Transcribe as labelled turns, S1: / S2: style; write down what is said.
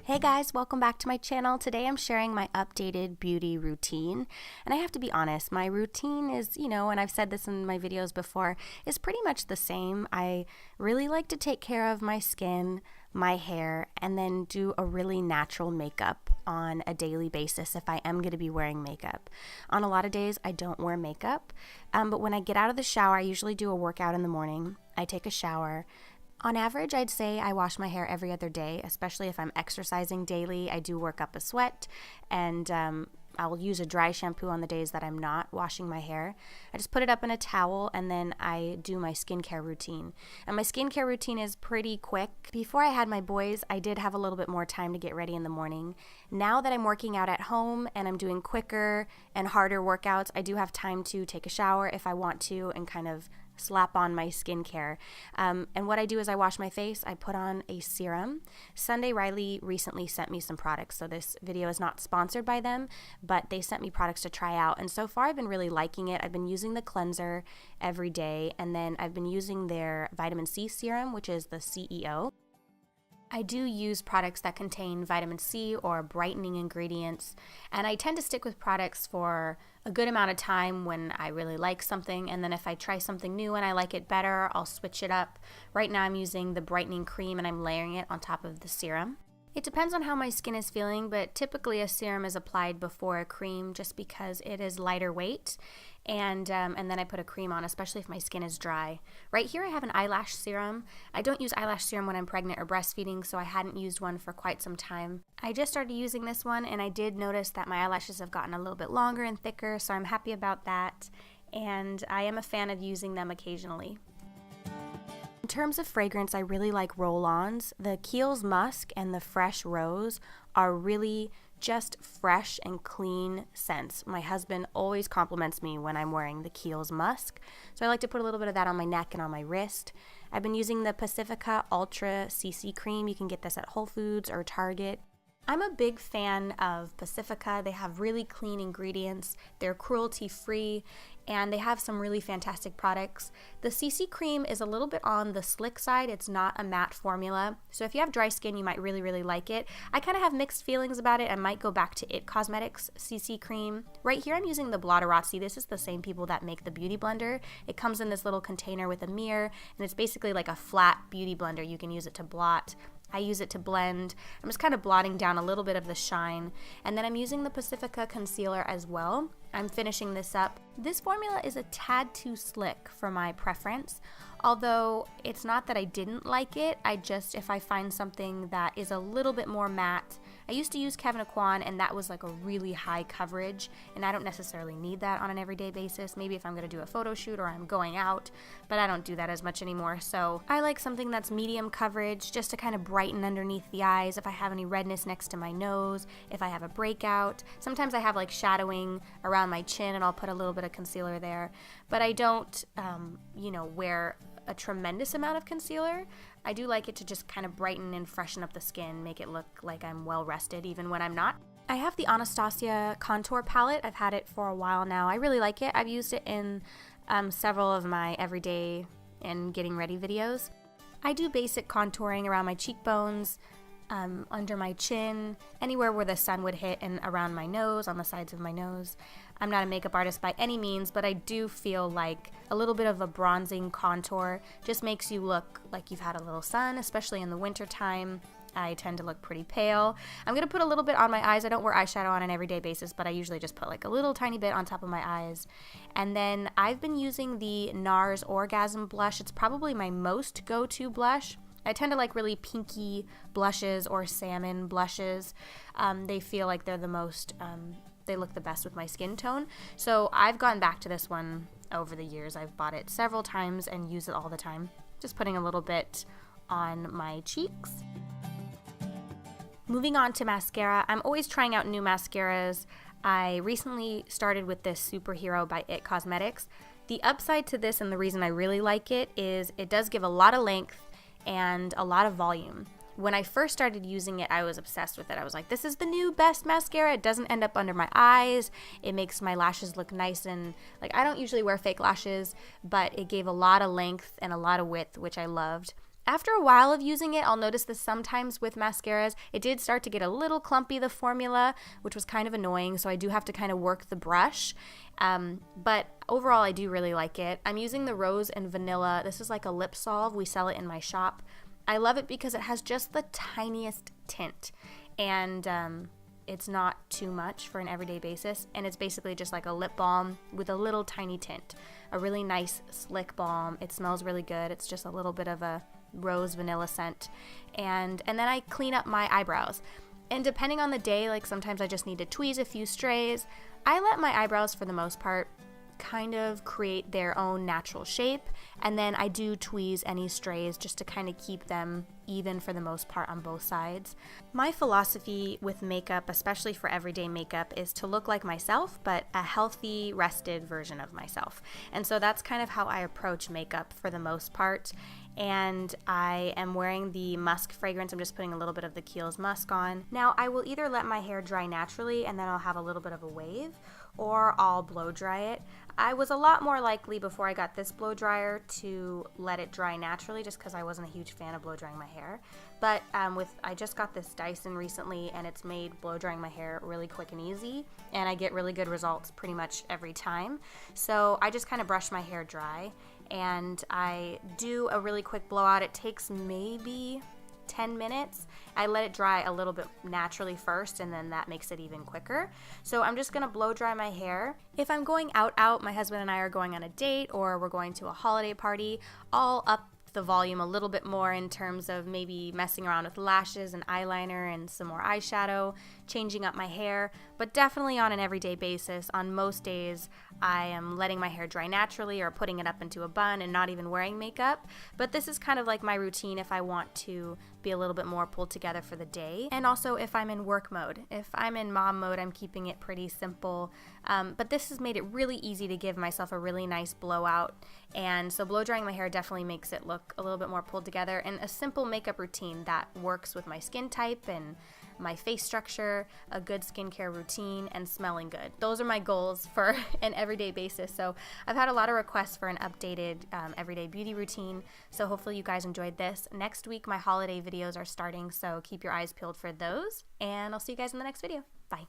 S1: Hey guys, welcome back to my channel. Today I'm sharing my updated beauty routine. And I have to be honest, my routine is, and I've said this in my videos before, is pretty much the same. I really like to take care of my skin, my hair, and then do a really natural makeup on a daily basis if I am going to be wearing makeup. On a lot of days, I don't wear makeup, but when I get out of the shower, I usually do a workout in the morning. I take a shower. On average, I'd say I wash my hair every other day, especially if I'm exercising daily. I do work up a sweat, and I'll use a dry shampoo on the days that I'm not washing my hair. I just put it up in a towel, and then I do my skincare routine. And my skincare routine is pretty quick. Before I had my boys, I did have a little bit more time to get ready in the morning. Now that I'm working out at home and I'm doing quicker and harder workouts, I do have time to take a shower if I want to and kind of slap on my skincare. And what I do is I wash my face, I put on a serum. Sunday Riley recently sent me some products, so this video is not sponsored by them, but they sent me products to try out, and so far I've been really liking it. I've been using the cleanser every day, and then I've been using their vitamin C serum, which is the CEO. I do use products that contain vitamin C or brightening ingredients, and I tend to stick with products for a good amount of time when I really like something, and then if I try something new and I like it better, I'll switch it up. Right now I'm using the brightening cream and I'm layering it on top of the serum. It depends on how my skin is feeling, but typically a serum is applied before a cream just because it is lighter weight, and then I put a cream on, especially if my skin is dry. Right here I have an eyelash serum. I don't use eyelash serum when I'm pregnant or breastfeeding, so I hadn't used one for quite some time. I just started using this one, and I did notice that my eyelashes have gotten a little bit longer and thicker, so I'm happy about that, and I am a fan of using them occasionally. In terms of fragrance, I really like roll-ons. The Kiehl's Musk and the Fresh Rose are really just fresh and clean scents. My husband always compliments me when I'm wearing the Kiehl's Musk, so I like to put a little bit of that on my neck and on my wrist. I've been using the Pacifica Ultra CC Cream. You can get this at Whole Foods or Target. I'm a big fan of Pacifica. They have really clean ingredients, they're cruelty-free, and they have some really fantastic products. The CC cream is a little bit on the slick side. It's not a matte formula, so if you have dry skin, you might really like it. I kind of have mixed feelings about it. I might go back to It Cosmetics CC cream. Right here I'm using the Blotterazzi. This is the same people that make the Beauty Blender. It comes in this little container with a mirror, and it's basically like a flat beauty blender. You can use it to blot. I use it to blend. I'm just kind of blotting down a little bit of the shine. And then I'm using the Pacifica concealer as well. I'm finishing this up. This formula is a tad too slick for my preference, although it's not that I didn't like it. If I find something that is a little bit more matte. I used to use Kevyn Aucoin, and that was like a really high coverage, and I don't necessarily need that on an everyday basis. Maybe if I'm going to do a photo shoot or I'm going out, but I don't do that as much anymore. So I like something that's medium coverage, just to kind of brighten underneath the eyes if I have any redness next to my nose, if I have a breakout. Sometimes I have like shadowing around my chin, and I'll put a little bit of concealer there, but I don't, wear a tremendous amount of concealer. I do like it to just kind of brighten and freshen up the skin, make it look like I'm well rested even when I'm not. I have the Anastasia contour palette. I've had it for a while now. I really like it. I've used it in several of my everyday and getting ready videos. I do basic contouring around my cheekbones, under my chin, anywhere where the sun would hit, and around my nose, on the sides of my nose. I'm not a makeup artist by any means, but I do feel like a little bit of a bronzing contour just makes you look like you've had a little sun, especially in the winter time. I tend to look pretty pale. I'm going to put a little bit on my eyes. I don't wear eyeshadow on an everyday basis, but I usually just put like a little tiny bit on top of my eyes. And then I've been using the NARS Orgasm blush. It's probably my most go-to blush. I tend to like really pinky blushes or salmon blushes. They feel like they're the most, they look the best with my skin tone. So I've gone back to this one over the years. I've bought it several times and use it all the time. Just putting a little bit on my cheeks. Moving on to mascara, I'm always trying out new mascaras. I recently started with this Superhero by It Cosmetics. The upside to this, and the reason I really like it, is it does give a lot of length and a lot of volume. When I first started using it, I was obsessed with it. I was like, this is the new best mascara. It doesn't end up under my eyes. It makes my lashes look nice, and like, I don't usually wear fake lashes, but it gave a lot of length and a lot of width, which I loved. After a while of using it, I'll notice this sometimes with mascaras. It did start to get a little clumpy, the formula, which was kind of annoying, so I do have to kind of work the brush. But overall, I do really like it. I'm using the Rose and Vanilla. This is like a lip salve. We sell it in my shop. I love it because it has just the tiniest tint, and it's not too much for an everyday basis, and it's basically just like a lip balm with a little tiny tint. A really nice, slick balm. It smells really good. It's just a little bit of a rose vanilla scent, and then I clean up my eyebrows, and depending on the day, like sometimes I just need to tweeze a few strays. I let my eyebrows, for the most part, kind of create their own natural shape, and then I do tweeze any strays just to kind of keep them even for the most part on both sides. My philosophy with makeup, especially for everyday makeup, is to look like myself, but a healthy, rested version of myself. And so that's kind of how I approach makeup for the most part. And I am wearing the musk fragrance. I'm just putting a little bit of the Kiehl's musk on. Now, I will either let my hair dry naturally and then I'll have a little bit of a wave, or I'll blow dry it. I was a lot more likely before I got this blow dryer to let it dry naturally, just because I wasn't a huge fan of blow drying my hair. But I just got this Dyson recently, and it's made blow drying my hair really quick and easy, and I get really good results pretty much every time. So I just kind of brush my hair dry, and I do a really quick blowout. It takes maybe 10 minutes. I let it dry a little bit naturally first, and then that makes it even quicker. So I'm just gonna blow dry my hair. If I'm going out, my husband and I are going on a date or we're going to a holiday party, I'll up the volume a little bit more in terms of maybe messing around with lashes and eyeliner and some more eyeshadow, changing up my hair, but definitely on an everyday basis. On most days, I am letting my hair dry naturally or putting it up into a bun and not even wearing makeup. But this is kind of like my routine if I want to be a little bit more pulled together for the day. And also if I'm in work mode. If I'm in mom mode, I'm keeping it pretty simple. But this has made it really easy to give myself a really nice blowout. And so blow drying my hair definitely makes it look a little bit more pulled together, and a simple makeup routine that works with my skin type and my face structure, a good skincare routine, and smelling good. Those are my goals for an everyday basis. So I've had a lot of requests for an updated everyday beauty routine. So hopefully you guys enjoyed this. Next week, my holiday videos are starting, so keep your eyes peeled for those. And I'll see you guys in the next video. Bye.